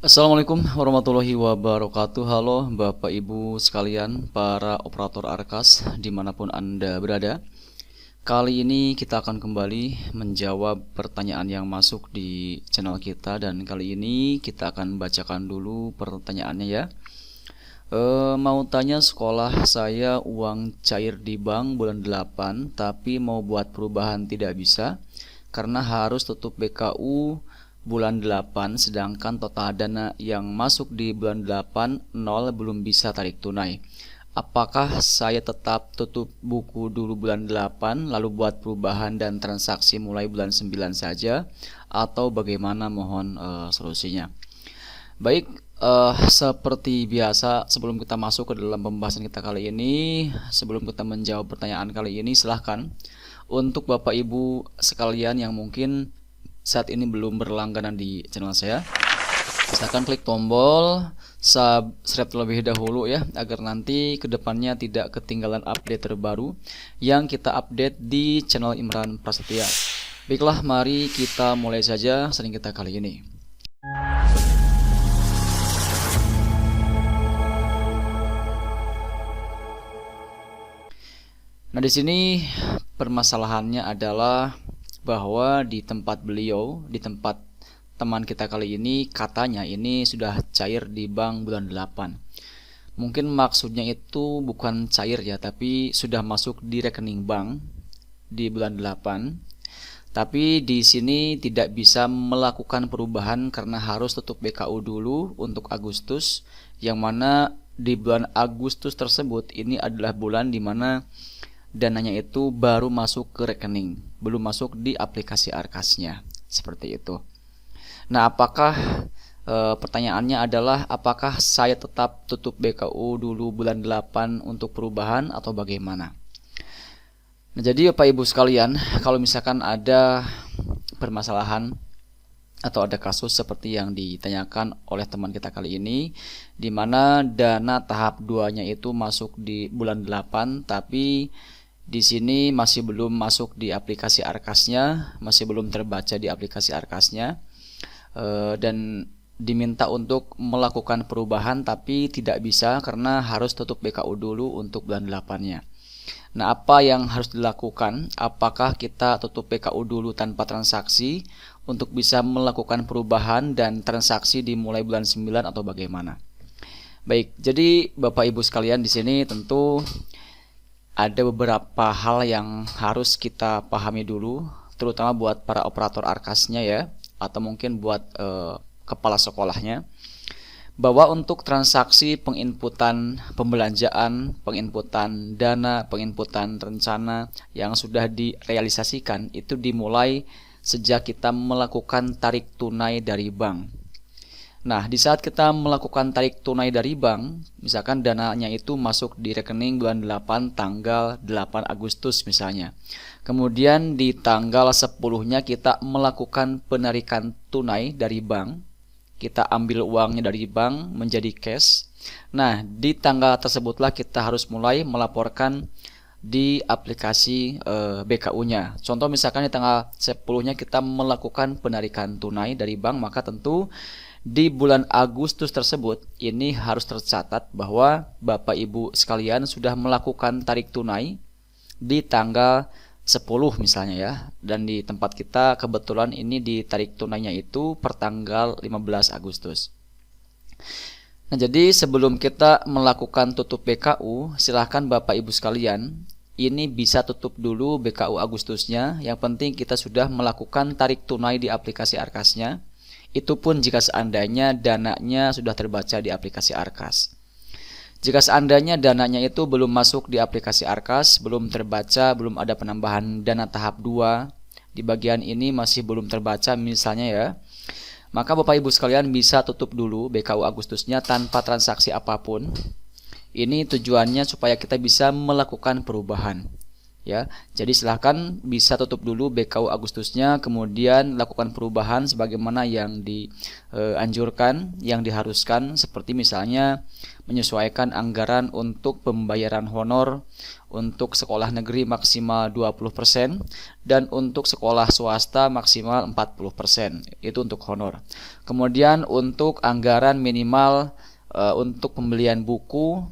Assalamualaikum warahmatullahi wabarakatuh. Halo Bapak Ibu sekalian, para operator Arkas dimanapun Anda berada. Kali ini kita akan kembali menjawab pertanyaan yang masuk di channel kita. Dan kali ini kita akan bacakan dulu pertanyaannya ya. Mau tanya, sekolah saya uang cair di bank bulan 8, tapi mau buat perubahan tidak bisa karena harus tutup BKU bulan 8, sedangkan total dana yang masuk di bulan 8 nol, belum bisa tarik tunai. Apakah saya tetap tutup buku dulu bulan 8 lalu buat perubahan dan transaksi mulai bulan 9 saja, atau bagaimana? Mohon solusinya. Baik, seperti biasa sebelum kita masuk ke dalam pembahasan kita kali ini, sebelum kita menjawab pertanyaan kali ini, silahkan untuk Bapak Ibu sekalian yang mungkin saat ini belum berlangganan di channel saya, silahkan klik tombol subscribe terlebih dahulu ya, agar nanti kedepannya tidak ketinggalan update terbaru yang kita update di channel Imran Prasetya. Baiklah, mari kita mulai saja sering kita kali ini. Nah, di sini permasalahannya adalah bahwa di tempat beliau, di tempat teman kita kali ini, katanya ini sudah cair di bank bulan 8. Mungkin maksudnya itu bukan cair ya, tapi sudah masuk di rekening bank di bulan 8. Tapi di sini tidak bisa melakukan perubahan karena harus tutup BKU dulu untuk Agustus, yang mana di bulan Agustus tersebut ini adalah bulan dimana dananya itu baru masuk ke rekening, belum masuk di aplikasi Arkasnya, seperti itu. Nah, pertanyaannya adalah apakah saya tetap tutup BKU dulu bulan 8 untuk perubahan atau bagaimana? Nah, jadi Bapak Ibu sekalian, kalau misalkan ada permasalahan atau ada kasus seperti yang ditanyakan oleh teman kita kali ini, di mana dana tahap 2-nya itu masuk di bulan 8, tapi di sini masih belum masuk di aplikasi Arkasnya, masih belum terbaca di aplikasi Arkasnya, dan diminta untuk melakukan perubahan tapi tidak bisa karena harus tutup BKU dulu untuk bulan 8-nya. Nah, apa yang harus dilakukan? Apakah kita tutup BKU dulu tanpa transaksi untuk bisa melakukan perubahan dan transaksi dimulai bulan 9 atau bagaimana? Baik, jadi Bapak Ibu sekalian, di sini tentu ada beberapa hal yang harus kita pahami dulu, terutama buat para operator Arkasnya ya, atau mungkin buat kepala sekolahnya, bahwa untuk transaksi penginputan pembelanjaan, penginputan dana, penginputan rencana yang sudah direalisasikan itu dimulai sejak kita melakukan tarik tunai dari bank. Nah, di saat kita melakukan tarik tunai dari bank, misalkan dananya itu masuk di rekening bulan 8 tanggal 8 Agustus misalnya. Kemudian di tanggal 10-nya kita melakukan penarikan tunai dari bank. Kita ambil uangnya dari bank menjadi cash. Nah, di tanggal tersebutlah kita harus mulai melaporkan di aplikasi BKU-nya. Contoh misalkan di tanggal 10-nya kita melakukan penarikan tunai dari bank, maka tentu di bulan Agustus tersebut ini harus tercatat bahwa Bapak Ibu sekalian sudah melakukan tarik tunai di tanggal 10 misalnya ya, dan di tempat kita kebetulan ini ditarik tunainya itu per tanggal 15 Agustus. Nah, jadi sebelum kita melakukan tutup BKU, silahkan Bapak Ibu sekalian ini bisa tutup dulu BKU Agustusnya. Yang penting kita sudah melakukan tarik tunai di aplikasi Arkasnya. Itu pun jika seandainya dananya sudah terbaca di aplikasi Arkas. Jika seandainya dananya itu belum masuk di aplikasi Arkas, belum terbaca, belum ada penambahan dana tahap 2, di bagian ini masih belum terbaca misalnya ya, maka Bapak Ibu sekalian bisa tutup dulu BKU Agustusnya tanpa transaksi apapun. Ini tujuannya supaya kita bisa melakukan perubahan. Ya, jadi silahkan bisa tutup dulu BKU Agustusnya, kemudian lakukan perubahan sebagaimana yang dianjurkan, yang diharuskan, seperti misalnya menyesuaikan anggaran untuk pembayaran honor untuk sekolah negeri maksimal 20% dan untuk sekolah swasta maksimal 40%. Itu untuk honor. Kemudian untuk anggaran minimal untuk pembelian buku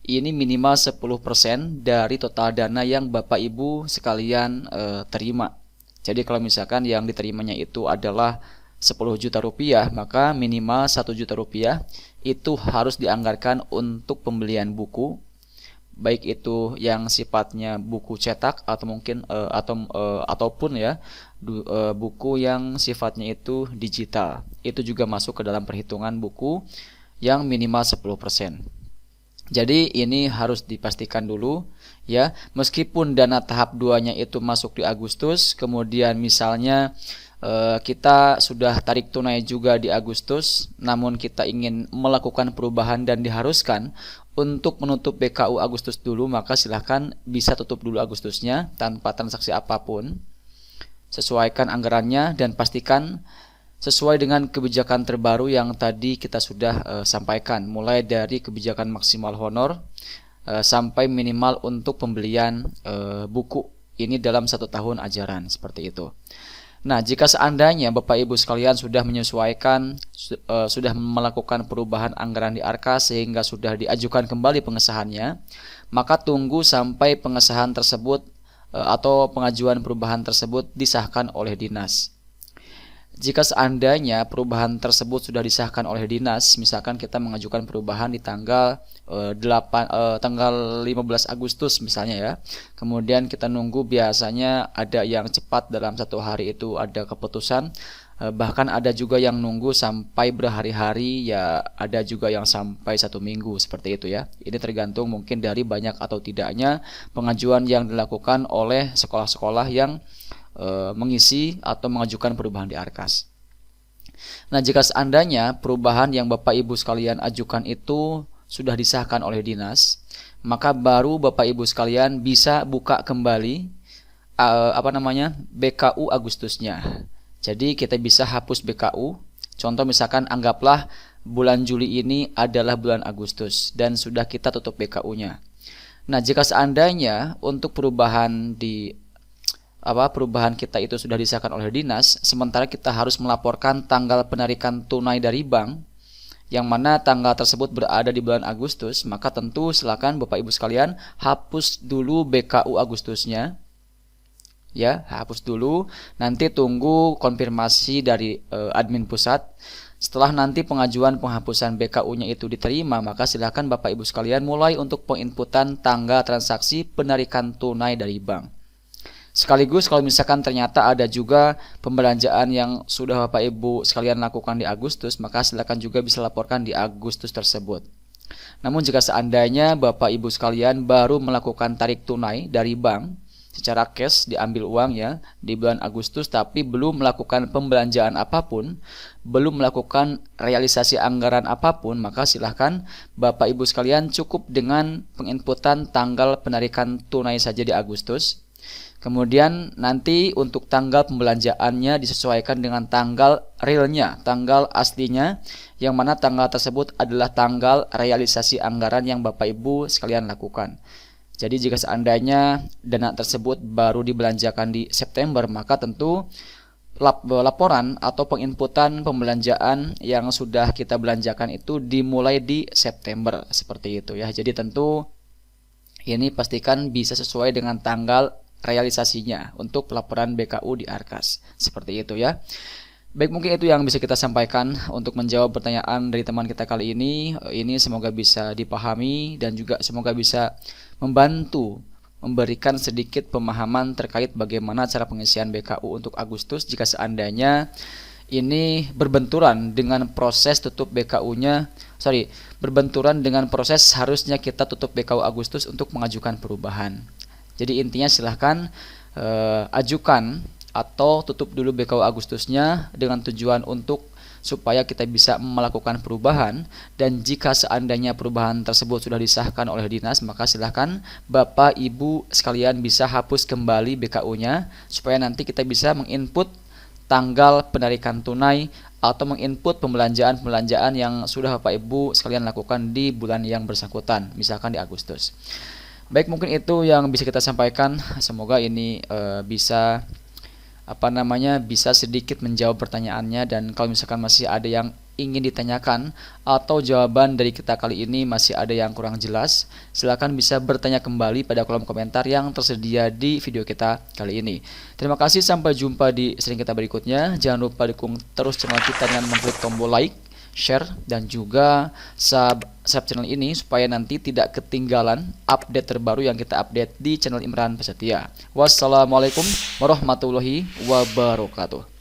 ini minimal 10% dari total dana yang Bapak Ibu sekalian terima. Jadi kalau misalkan yang diterimanya itu adalah 10 juta rupiah, maka minimal 1 juta rupiah itu harus dianggarkan untuk pembelian buku, baik itu yang sifatnya buku cetak atau mungkin ataupun ya buku yang sifatnya itu digital. Itu juga masuk ke dalam perhitungan buku yang minimal 10%. Jadi ini harus dipastikan dulu ya, meskipun dana tahap 2-nya itu masuk di Agustus, kemudian misalnya kita sudah tarik tunai juga di Agustus, namun kita ingin melakukan perubahan dan diharuskan untuk menutup BKU Agustus dulu, maka silahkan bisa tutup dulu Agustusnya tanpa transaksi apapun. Sesuaikan anggarannya dan pastikan sesuai dengan kebijakan terbaru yang tadi kita sudah sampaikan, mulai dari kebijakan maksimal honor sampai minimal untuk pembelian buku ini dalam 1 tahun ajaran, seperti itu. Nah, jika seandainya Bapak Ibu sekalian sudah menyesuaikan, sudah melakukan perubahan anggaran di Arkas sehingga sudah diajukan kembali pengesahannya, maka tunggu sampai pengesahan tersebut atau pengajuan perubahan tersebut disahkan oleh dinas. Jika seandainya perubahan tersebut sudah disahkan oleh dinas, misalkan kita mengajukan perubahan di tanggal 15 Agustus misalnya ya. Kemudian kita nunggu, biasanya ada yang cepat dalam 1 hari itu ada keputusan. Bahkan ada juga yang nunggu sampai berhari-hari, ya ada juga yang sampai 1 minggu seperti itu ya. Ini tergantung mungkin dari banyak atau tidaknya pengajuan yang dilakukan oleh sekolah-sekolah yang mengisi atau mengajukan perubahan di Arkas. Nah, jika seandainya perubahan yang Bapak Ibu sekalian ajukan itu sudah disahkan oleh dinas, maka baru Bapak Ibu sekalian bisa buka kembali BKU Agustusnya. Jadi kita bisa hapus BKU. Contoh misalkan anggaplah bulan Juli ini adalah bulan Agustus dan sudah kita tutup BKU-nya. Nah, jika seandainya untuk perubahan kita itu sudah disahkan oleh dinas, sementara kita harus melaporkan tanggal penarikan tunai dari bank, yang mana tanggal tersebut berada di bulan Agustus, maka tentu silakan Bapak Ibu sekalian hapus dulu BKU Agustusnya. Ya, hapus dulu, nanti tunggu konfirmasi dari admin pusat. Setelah nanti pengajuan penghapusan BKU-nya itu diterima, maka silakan Bapak Ibu sekalian mulai untuk penginputan tanggal transaksi penarikan tunai dari bank. Sekaligus kalau misalkan ternyata ada juga pembelanjaan yang sudah Bapak Ibu sekalian lakukan di Agustus, maka silakan juga bisa laporkan di Agustus tersebut. Namun jika seandainya Bapak Ibu sekalian baru melakukan tarik tunai dari bank secara cash, diambil uang ya di bulan Agustus, tapi belum melakukan pembelanjaan apapun, belum melakukan realisasi anggaran apapun, maka silahkan Bapak Ibu sekalian cukup dengan penginputan tanggal penarikan tunai saja di Agustus. Kemudian nanti untuk tanggal pembelanjaannya disesuaikan dengan tanggal realnya, tanggal aslinya, yang mana tanggal tersebut adalah tanggal realisasi anggaran yang Bapak Ibu sekalian lakukan. Jadi jika seandainya dana tersebut baru dibelanjakan di September, maka tentu laporan atau penginputan pembelanjaan yang sudah kita belanjakan itu dimulai di September, seperti itu ya. Jadi tentu ini pastikan bisa sesuai dengan tanggal realisasinya untuk pelaporan BKU di Arkas, seperti itu ya. Baik, mungkin itu yang bisa kita sampaikan untuk menjawab pertanyaan dari teman kita kali ini. Ini semoga bisa dipahami dan juga semoga bisa membantu memberikan sedikit pemahaman terkait bagaimana cara pengisian BKU untuk Agustus jika seandainya ini berbenturan dengan proses tutup BKU-nya, berbenturan dengan proses harusnya kita tutup BKU Agustus untuk mengajukan perubahan. Jadi intinya silahkan ajukan atau tutup dulu BKU Agustusnya dengan tujuan untuk supaya kita bisa melakukan perubahan, dan jika seandainya perubahan tersebut sudah disahkan oleh dinas, maka silahkan Bapak Ibu sekalian bisa hapus kembali BKU-nya supaya nanti kita bisa menginput tanggal penarikan tunai atau menginput pembelanjaan yang sudah Bapak Ibu sekalian lakukan di bulan yang bersangkutan, misalkan di Agustus. Baik, mungkin itu yang bisa kita sampaikan. Semoga ini bisa bisa sedikit menjawab pertanyaannya, dan kalau misalkan masih ada yang ingin ditanyakan atau jawaban dari kita kali ini masih ada yang kurang jelas, silakan bisa bertanya kembali pada kolom komentar yang tersedia di video kita kali ini. Terima kasih, sampai jumpa di sering kita berikutnya. Jangan lupa dukung terus channel kita dengan mengklik tombol like, share, dan juga subscribe channel ini supaya nanti tidak ketinggalan update terbaru yang kita update di channel Imran Prasetya. Wassalamualaikum warahmatullahi wabarakatuh.